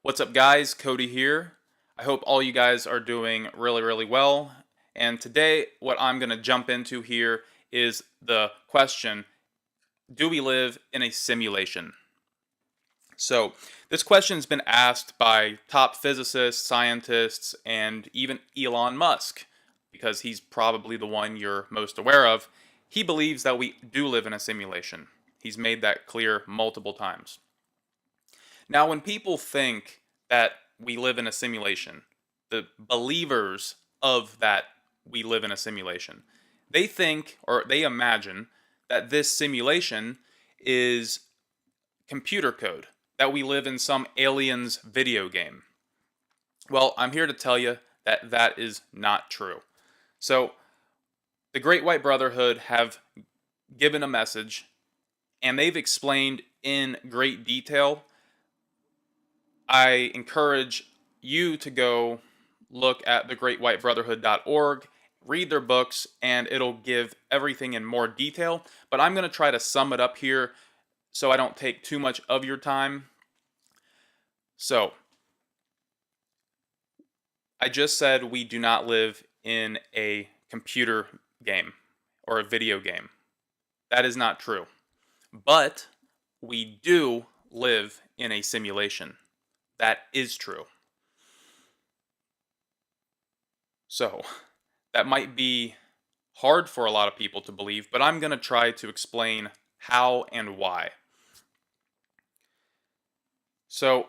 What's up, guys? Cody here. I hope all you guys are doing really well. And today, what I'm going to jump into here is the question: do we live in a simulation? So, this question's been asked by top physicists, scientists, and even Elon Musk, because he's probably the one you're most aware of. He believes that we do live in a simulation. He's made that clear multiple times. Now, when people think that we live in a simulation, the believers of that we live in a simulation, they think or they imagine that this simulation is computer code, that we live in some aliens video game. Well, I'm here to tell you that that is not true. So, the Great White Brotherhood have given a message and they've explained in great detail. I encourage you to go look at thegreatwhitebrotherhood.org, read their books, and it'll give everything in more detail. But I'm going to try to sum it up here so I don't take too much of your time. So, I just said we do not live in a computer game or a video game. That is not true. But we do live in a simulation. That is true. So, that might be hard for a lot of people to believe, but I'm going to try to explain how and why. So,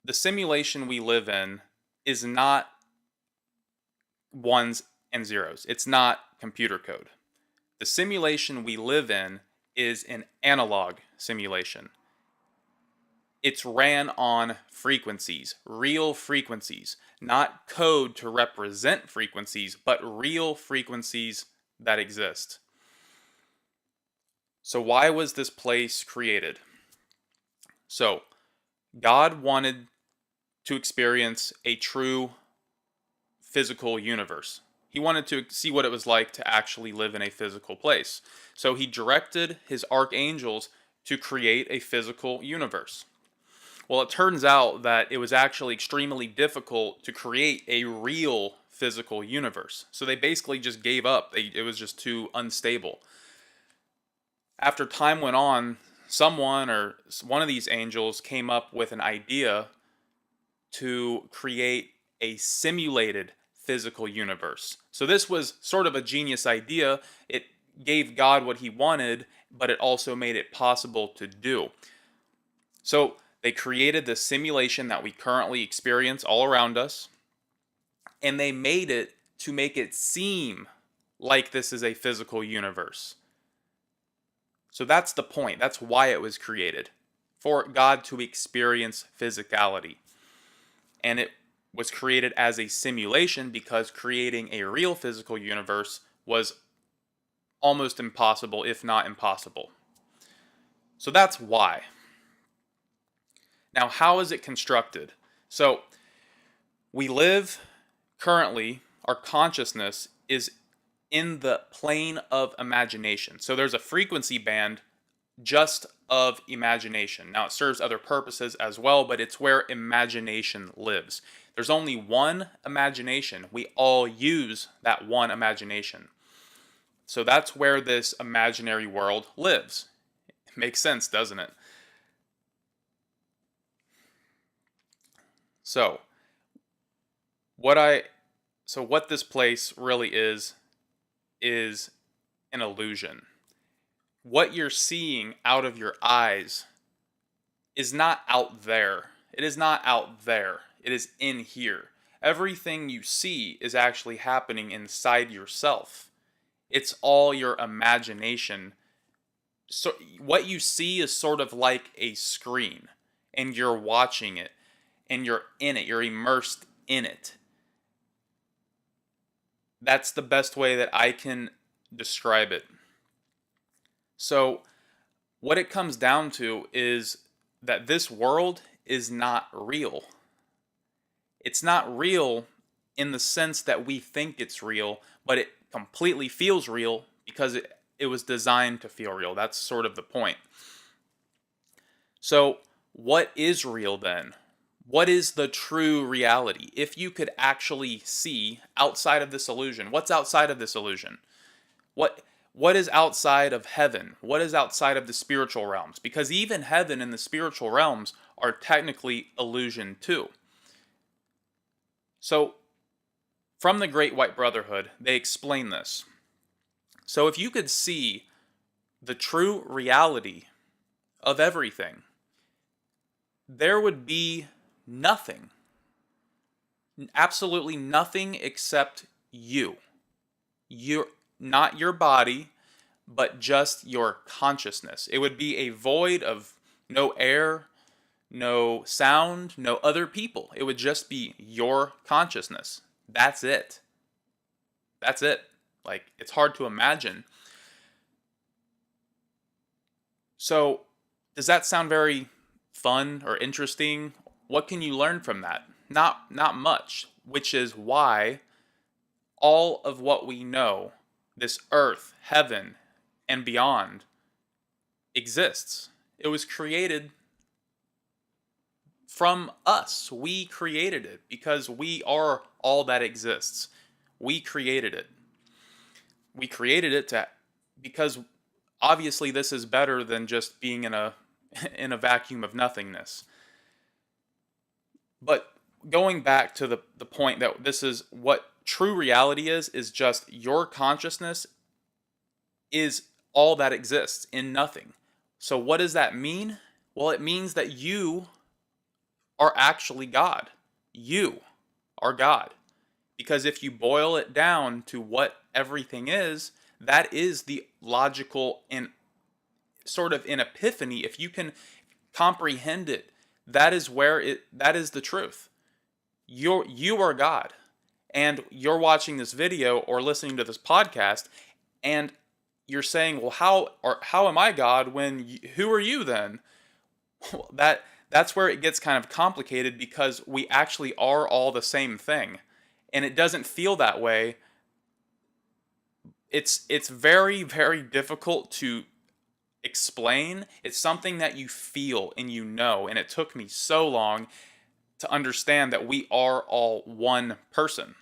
the simulation we live in is not ones and zeros. It's not computer code. The simulation we live in is an analog simulation. It's ran on frequencies, real frequencies, not code to represent frequencies, but real frequencies that exist. So, why was this place created? So, God wanted to experience a true physical universe. He wanted to see what it was like to actually live in a physical place. So, he directed his archangels to create a physical universe. Well, it turns out that it was actually extremely difficult to create a real physical universe. So they basically just gave up. It was just too unstable. After time went on, someone or one of these angels came up with an idea to create a simulated physical universe. So this was sort of a genius idea. It gave God what he wanted, but it also made it possible to do. So they created the simulation that we currently experience all around us, and they made it to make it seem like this is a physical universe. So that's the point. That's why it was created, for God to experience physicality. And it was created as a simulation because creating a real physical universe was almost impossible, if not impossible. So that's why. Now, how is it constructed? So, we live currently, our consciousness is in the plane of imagination. So, there's a frequency band just of imagination. Now, it serves other purposes as well, but it's where imagination lives. There's only one imagination. We all use that one imagination. So, that's where this imaginary world lives. It makes sense, doesn't it? So, what I what this place really is an illusion. What you're seeing out of your eyes is not out there. It is not out there. It is in here. Everything you see is actually happening inside yourself. It's all your imagination. So what you see is sort of like a screen, and you're watching it, and you're in it. You're immersed in it. That's the best way that I can describe it. So, what it comes down to is that this world is not real. It's not real in the sense that we think it's real, but it completely feels real because it was designed to feel real. That's sort of the point. So, what is real then? What is the true reality? If you could actually see outside of this illusion, what's outside of this illusion? What what is outside of heaven? What is outside of the spiritual realms? Because even heaven and the spiritual realms are technically illusion too. So, from the Great White Brotherhood, they explain this. So, if you could see the true reality of everything, there would be nothing, absolutely nothing except you. You're not your body, but just your consciousness. It would be a void of no air, no sound, no other people. It would just be your consciousness. That's it. That's it. Like, it's hard to imagine. So, does that sound very fun or interesting? What can you learn from that? Not much, which is why all of what we know, this earth, heaven, and beyond, exists. It was created from us. We created it because we are all that exists. We created it. We created it to because obviously this is better than just being in a in a vacuum of nothingness. But going back to the point that this is what true reality is just your consciousness is all that exists in nothing. So what does that mean? Well, it means that you are actually God. You are God. Because if you boil it down to what everything is, that is the logical and sort of an epiphany. If you can comprehend it, that is the truth. You are God. And you're watching this video or listening to this podcast, and you're saying, "Well, how am I God when who are you then?" Well, that's where it gets kind of complicated because we actually are all the same thing. And it doesn't feel that way. It's very very difficult to explain. It's something that you feel and you know, and it took me so long to understand that we are all one person.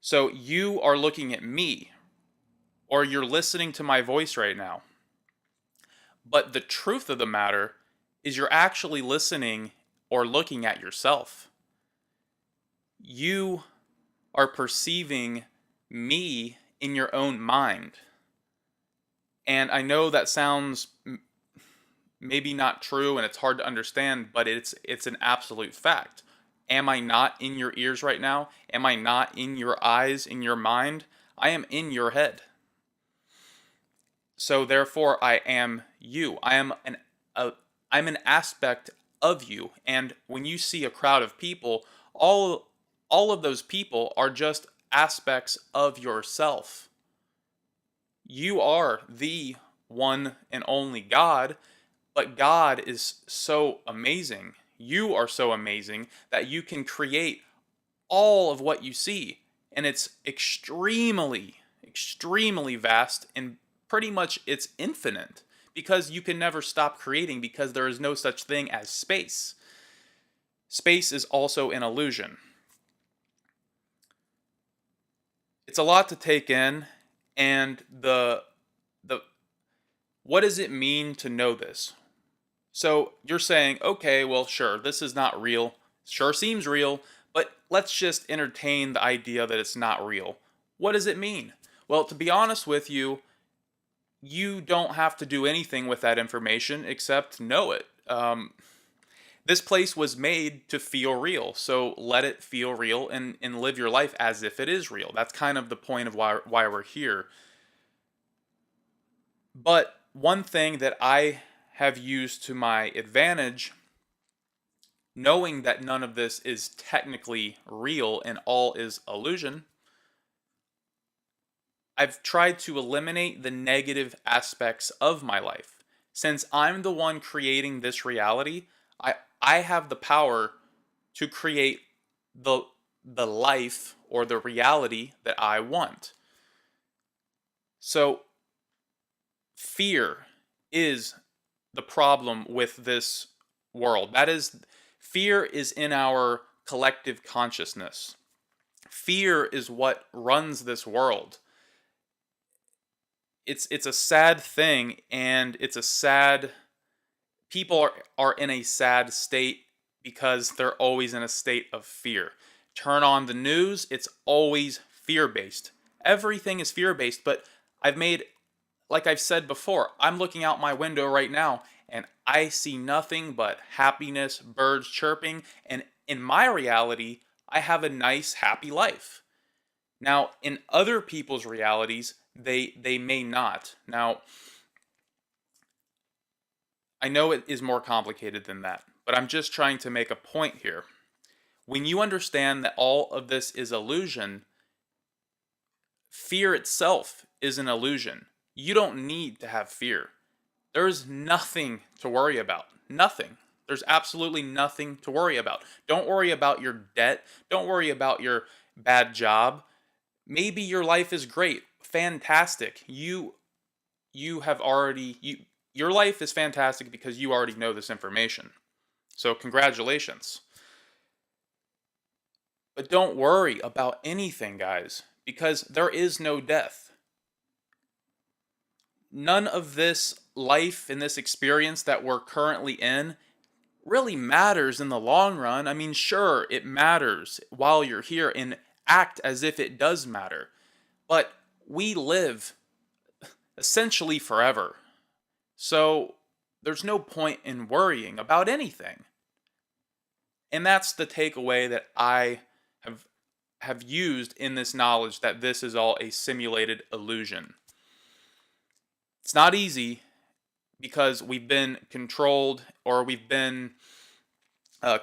So you are looking at me, or you're listening to my voice right now. But the truth of the matter is you're actually listening or looking at yourself. You are perceiving me in your own mind. And I know that sounds maybe not true and it's hard to understand, but it's an absolute fact. Am I not in your ears right now? Am I not in your eyes, in your mind? I am in your head. So therefore I am you. A, I'm an aspect of you. And when you see a crowd of people, all of those people are just aspects of yourself. You are the one and only God, but God is so amazing. You are so amazing that you can create all of what you see. And it's extremely vast, and pretty much it's infinite because you can never stop creating because there is no such thing as space. Space is also an illusion. It's a lot to take in, and the what does it mean to know this? So you're saying, okay, well, sure, this is not real. Sure seems real, but let's just entertain the idea that it's not real. What does it mean? Well, to be honest with you, you don't have to do anything with that information except know it. This place was made to feel real, so let it feel real and live your life as if it is real. That's kind of the point of why we're here. But one thing that I have used to my advantage, knowing that none of this is technically real and all is illusion, I've tried to eliminate the negative aspects of my life. Since I'm the one creating this reality, I have the power to create the the life or the reality that I want. So fear is the problem with this world. That is Fear is in our collective consciousness. Fear is what runs this world. It's a sad thing, and it's a sad people are in a sad state because they're always in a state of fear. Turn on the news, it's always fear-based. Everything is fear-based, but I've made like I've said before, I'm looking out my window right now and I see nothing but happiness, birds chirping, and in my reality, I have a nice, happy life. Now, in other people's realities, they may not. Now, I know it is more complicated than that, but I'm just trying to make a point here. When you understand that all of this is illusion, fear itself is an illusion. You don't need to have fear. There's nothing to worry about. Nothing. There's absolutely nothing to worry about. Don't worry about your debt. Don't worry about your bad job. Maybe your life is great. Fantastic. You have already your life is fantastic because you already know this information. So congratulations. But don't worry about anything, guys, because there is no death. None of this life and this experience that we're currently in really matters in the long run. I mean, sure, it matters while you're here and act as if it does matter. But we live essentially forever. So there's no point in worrying about anything. And that's the takeaway that I have used in this knowledge that this is all a simulated illusion. It's not easy because we've been controlled or we've been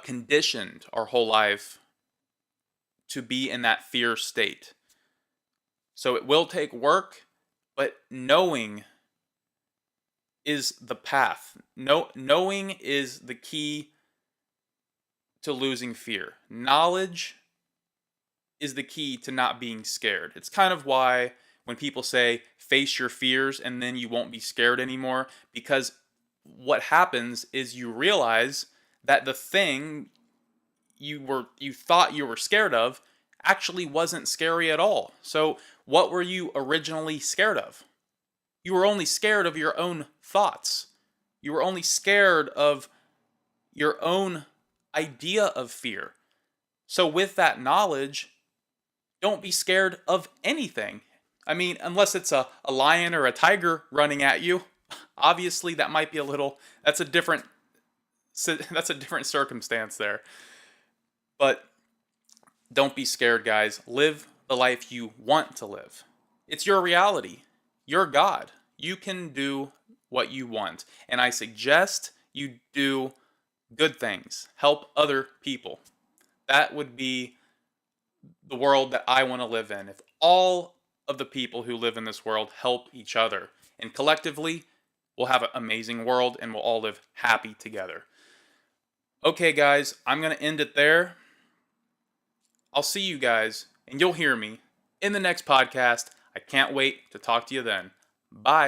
conditioned our whole life to be in that fear state. So it will take work, but knowing is the path. Knowing is the key to losing fear. Knowledge is the key to not being scared. It's kind of why when people say face your fears and then you won't be scared anymore, because what happens is you realize that the thing you thought you were scared of actually wasn't scary at all. So what were you originally scared of? You were only scared of your own thoughts. You were only scared of your own idea of fear. So with that knowledge, don't be scared of anything. I mean, unless it's a lion or a tiger running at you, obviously that might be that's a different circumstance there. But don't be scared, guys. Live the life you want to live. It's your reality. You're God. You can do what you want. And I suggest you do good things. Help other people. That would be the world that I want to live in. If all of the people who live in this world help each other, and collectively, we'll have an amazing world and we'll all live happy together. Okay, guys, I'm going to end it there. I'll see you guys, and you'll hear me in the next podcast. I can't wait to talk to you then. Bye.